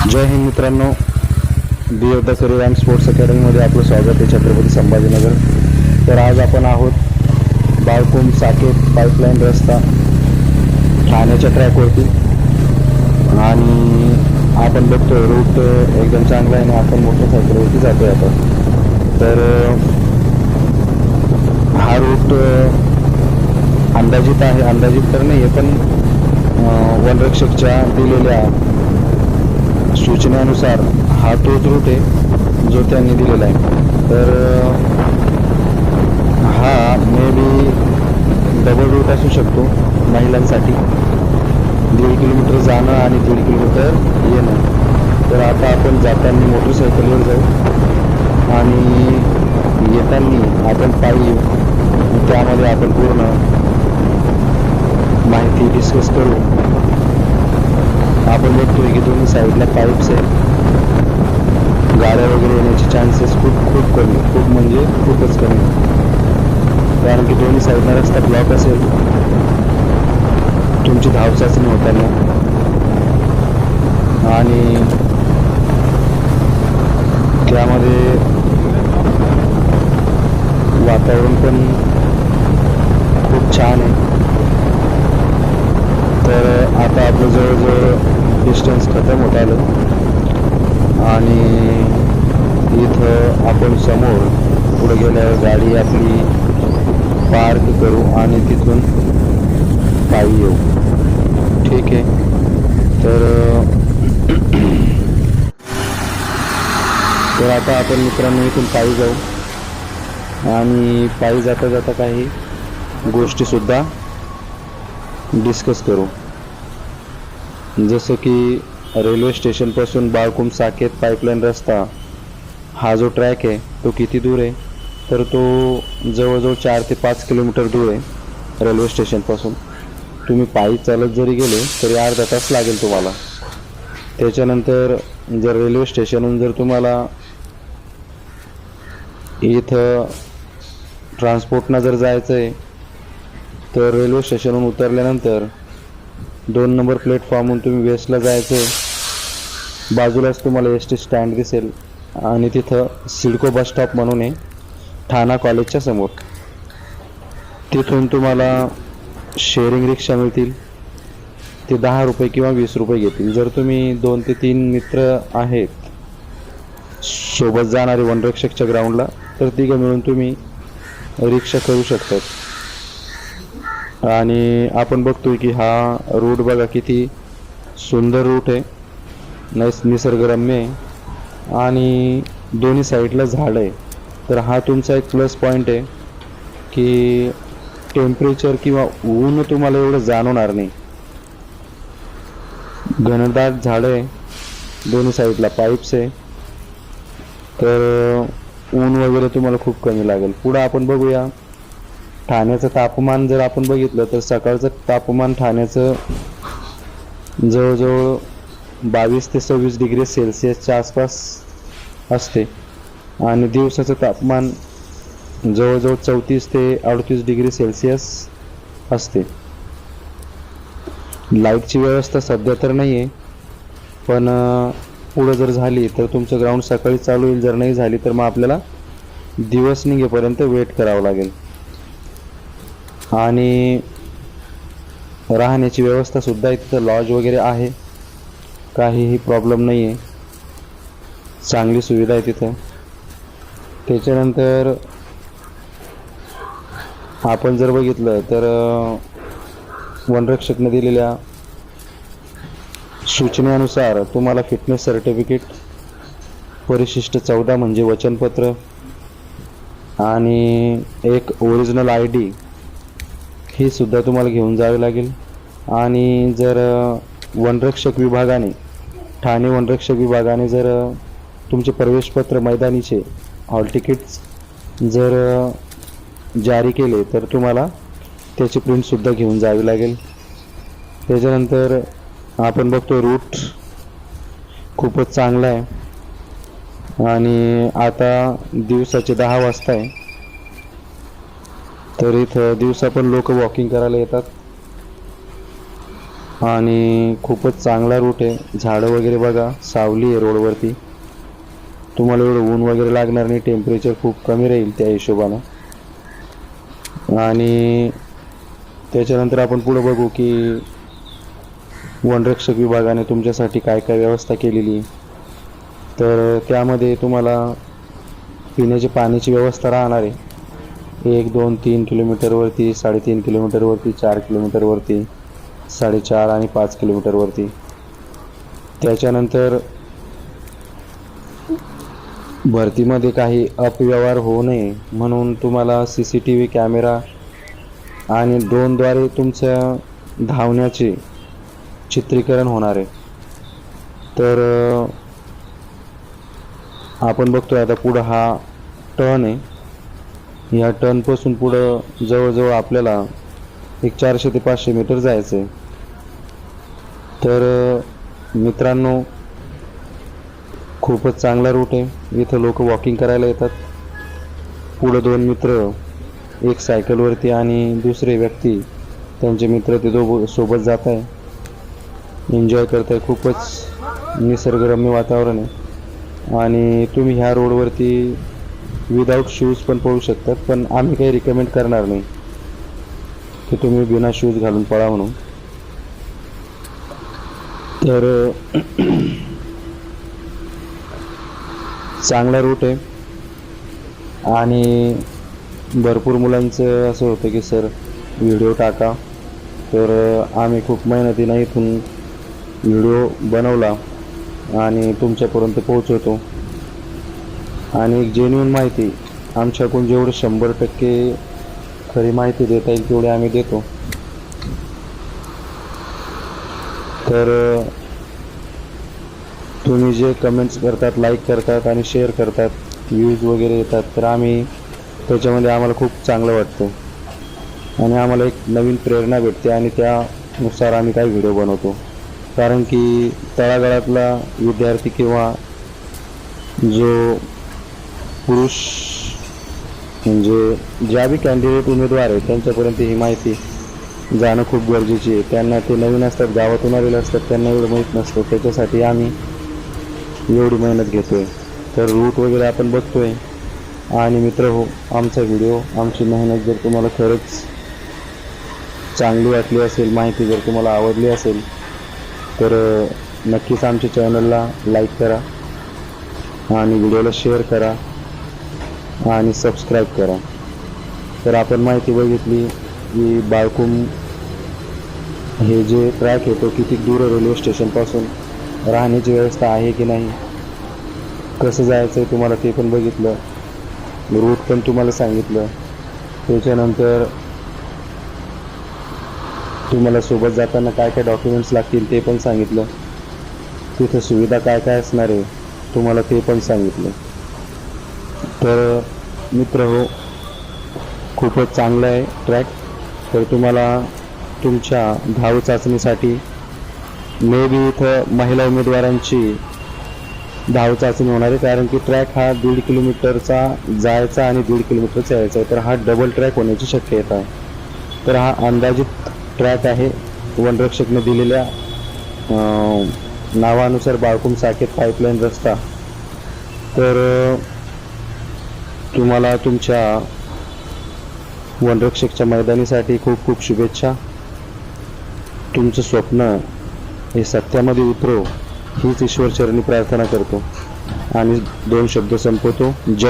जय हिंद मित्रांनो, दी योद्धा career sports अकॅडमीमध्ये आपलं स्वागत आहे छत्रपती संभाजीनगर. तर आज आपण आहोत बाळकुम साकेत पाईपलाईन रस्ता ठाण्याच्या ट्रॅकवरती आणि आपण बघतोय रूट एकदम चांगला आहे आणि आपण मोटरसायकलवरती जातोय आता. तर हा रूट अंदाजित आहे, अंदाजित तर नाही आहे पण वनरक्षकच्या दिलेल्या सूचनेनुसार हा तोच रूट आहे जो त्यांनी दिलेला आहे. तर हा मे बी डबल रूट असू शकतो महिलांसाठी, 1.5 किलोमीटर जाणं आणि 1.5 किलोमीटर येणं. तर आता आपण जाताना मोटरसायकलवर जाऊ आणि येताना आपण पायी येऊ. त्यामध्ये आपण पूर्ण माहिती डिस्कस करू. आपण बघतोय की दोन्ही साईडला पाईप्स आहे, गाड्या वगैरे येण्याचे चान्सेस खूप कमी, खूप म्हणजे खूपच कमी, कारण की दोन्ही साईडला रस्ता ब्लॉक असेल. तुमची धाव चाचणी होताना आणि त्यामध्ये वातावरण पण खूप छान आहे. तर आता आपलं जवळजवळ डिस्टन्स खतम होत आलं आणि इथं आपण समोर पुढे गेल्यावर गाडी आपली पार्क करू आणि तिथून पायी येऊ. ठीक आहे. तर आता आपण मित्रांनो इथून पायी जाऊ आणि पायी जाता जाता काही गोष्टीसुद्धा डिस्कस करू. जसं की रेल्वे स्टेशनपासून बाळकुम साकेत पाईपलाईन रस्ता हा जो ट्रॅक आहे तो किती दूर आहे, तर तो जवळजवळ 4 ते 5 किलोमीटर दूर आहे रेल्वे स्टेशनपासून. तुम्ही पायी चालत जरी गेले तरी अर्धा तास लागेल तुम्हाला. त्याच्यानंतर जर रेल्वे स्टेशनहून जर तुम्हाला इथं ट्रान्सपोर्टनं जर जायचं आहे तर रेल्वे स्टेशनहून उतरल्यानंतर 2 नंबर प्लॅटफॉर्महून तुम्ही वेस्टला जायचं आहे. बाजूलाच तुम्हाला एस टी स्टँड दिसेल आणि तिथं सिडको बस स्टॉप म्हणून आहे ठाणा कॉलेजच्या समोर. तिथून तुम्हाला शेअरिंग रिक्षा मिळतील. ते 10 रुपये किंवा 20 रुपये घेतील. जर तुम्ही 2 ते 3 मित्र आहेत सोबत जाणारे वनरक्षकच्या ग्राउंडला तर तिघं मिळून तुम्ही रिक्षा करू शकतात. आणि आपण बघतोय की हा रूट बघा किती सुंदर रूट आहे, निसर्गरम्य आहे आणि दोन्ही साईडला झाड आहे. तर हा तुमचा एक प्लस पॉईंट आहे की टेम्परेचर किंवा ऊन तुम्हाला एवढं जाणवणार नाही. घनदाट झाड आहे, दोन्ही साईडला पाईप्स आहे, तर ऊन वगैरे तुम्हाला खूप कमी लागेल. पुढं आपण बघूया ठाण्याचं तापमान. जर आपण बघितलं तर सकाळचं तापमान ठाण्याचं जवळजवळ 22 ते 26 डिग्री सेल्सिअसच्या आसपास असते आणि दिवसाचं तापमान जवळजवळ 34 ते 38 डिग्री सेल्सिअस असते. लाईटची व्यवस्था सध्या तर नाही आहे, पण पुढं जर झाली तर तुमचं ग्राउंड सकाळी चालू होईल. जर नाही झाली तर मग आपल्याला दिवस निघेपर्यंत वेट करावं लागेल. आणि राहण्याची व्यवस्था सुद्धा इथं लॉज वगैरे आहे, काहीही प्रॉब्लेम नाही आहे, चांगली सुविधा आहे तिथं. त्याच्यानंतर आपण जर बघितलं तर वनरक्षकने दिलेल्या सूचनेनुसार तुम्हाला फिटनेस सर्टिफिकेट, परिशिष्ट 14 म्हणजे वचनपत्र आणि एक ओरिजिनल ID ही सुद्धा तुम्हाला घेऊन जावे लागेल. आणि जर वनरक्षक विभागाने, ठाणे वनरक्षक विभागाने जर तुमचे प्रवेशपत्र मैदानीचे हॉल तिकीट्स जर जारी केले तर तुम्हाला त्याची प्रिंटसुद्धा घेऊन जावी लागेल. त्याच्यानंतर आपण बघतो रूट खूपच चांगला आहे आणि आता दिवसाचे 10 वाजता आहे. तर इथं दिवसा पण लोक वॉकिंग करायला येतात. आणि खूपच चांगला रूट आहे. झाडं वगैरे बघा, सावली आहे रोडवरती. तुम्हाला एवढं ऊन वगैरे लागणार नाही, टेम्परेचर खूप कमी राहील त्या हिशोबानं. आणि त्याच्यानंतर आपण पुढे बघू की वनरक्षक विभागाने तुमच्यासाठी काय काय व्यवस्था केलेली. तर त्यामध्ये तुम्हाला पिण्याची पाण्याची व्यवस्था राहणार आहे. 1, 2, 3 किलोमीटरवरती, 3.5 किलोमीटरवरती, 4 किलोमीटरवरती, 4.5 आणि 5 किलोमीटरवरती. त्याच्यानंतर भरतीमध्ये काही अपव्यवहार होऊ नये म्हणून तुम्हाला CCTV कॅमेरा आणि ड्रोनद्वारे तुमच्या धावण्याचे चित्रीकरण होणार आहे. तर आपण बघतोय आता पुढं हा टर्न आहे. या टर्नपासून पुढं जवळजवळ आपल्याला एक 400 ते 500 मीटर जायचं आहे. तर मित्रांनो, खूपच चांगला रूट आहे. इथं लोक वॉकिंग करायला येतात. पुढं 2 मित्र, एक सायकलवरती आणि दुसरे व्यक्ती त्यांचे मित्र ते दोघं सोबत जात आहे, एन्जॉय करत आहे. खूपच निसर्गरम्य वातावरण आहे. आणि तुम्ही ह्या रोडवरती विदाऊट शूज पण पळू शकतात, पण आम्ही काही रिकमेंड करणार नाही की तुम्ही बिना शूज घालून पळा म्हणून. तर चांगला रूट आहे. आणि भरपूर मुलांचं असं होतं की सर व्हिडिओ टाका. तर आम्ही खूप मेहनतीने इथून व्हिडिओ बनवला आणि तुमच्यापर्यंत पोहोचवतो. आणि एक जेन्युइन माहिती आमच्याकडून जेवढं 100% खरी माहिती देता येईल तेवढी आम्ही देतो. तर तुम्ही जे कमेंट्स करतात, लाईक करतात आणि शेअर करतात, व्ह्यूज वगैरे येतात, तर आम्ही त्याच्यामध्ये आम्हाला खूप चांगलं वाटतं आणि आम्हाला एक नवीन प्रेरणा भेटते आणि त्यानुसार आम्ही काही व्हिडिओ बनवतो. कारण की तळागाळातला विद्यार्थी किंवा जो पुरुष म्हणजे ज्या बी कॅन्डिडेट उमेदवार आहेत त्यांच्यापर्यंत ही माहिती जाणं खूप गरजेची आहे. त्यांना ते नवीन असतात, गावातून आलेले असतात, त्यांना एवढं माहीत नसतं. त्याच्यासाठी आम्ही एवढी मेहनत घेतोय. तर रूट वगैरे आपण बघतोय. आणि मित्र हो, आमचा व्हिडिओ, आमची मेहनत जर तुम्हाला खरंच चांगली वाटली असेल, माहिती जर तुम्हाला आवडली असेल, तर नक्कीच आमच्या चॅनलला लाईक करा आणि व्हिडिओला शेअर करा आणि सबस्क्राईब करा. तर आपण माहिती बघितली की बाळकुम हे जे ट्रॅक आहे तो किती दूर रेल्वे स्टेशनपासून, राहण्याची व्यवस्था आहे की नाही, कसं जायचं आहे तुम्हाला ते पण बघितलं, रूट पण तुम्हाला सांगितलं. त्याच्यानंतर तुम्हाला सोबत जाताना काय काय डॉक्युमेंट्स लागतील ते पण सांगितलं. तिथं सुविधा काय काय असणार आहे तुम्हाला ते पण सांगितलं. तर मित्र हो, खूपच चांगलं आहे ट्रॅक. तर तुम्हाला तुमच्या धाव चाचणीसाठी मे बी इथं महिला उमेदवारांची धाव चाचणी होणार आहे. कारण की ट्रॅक हा 1.5 किलोमीटरचा जायचा आणि 1.5 किलोमीटरचा यायचा आहे. तर हा डबल ट्रॅक होण्याची शक्यता आहे. तर हा अंदाजित ट्रॅक आहे वनरक्षकने दिलेल्या नावानुसार बाळकुम साकेत पाईपलाईन रस्ता. तर तुम्हाला तुमच्या वनरक्षकच्या मैदानीसाठी खूप खूप शुभेच्छा. तुमचं स्वप्न हे सत्यामध्ये उतरो हीच ईश्वरचरणी प्रार्थना करतो आणि 2 शब्द संपवतो. जय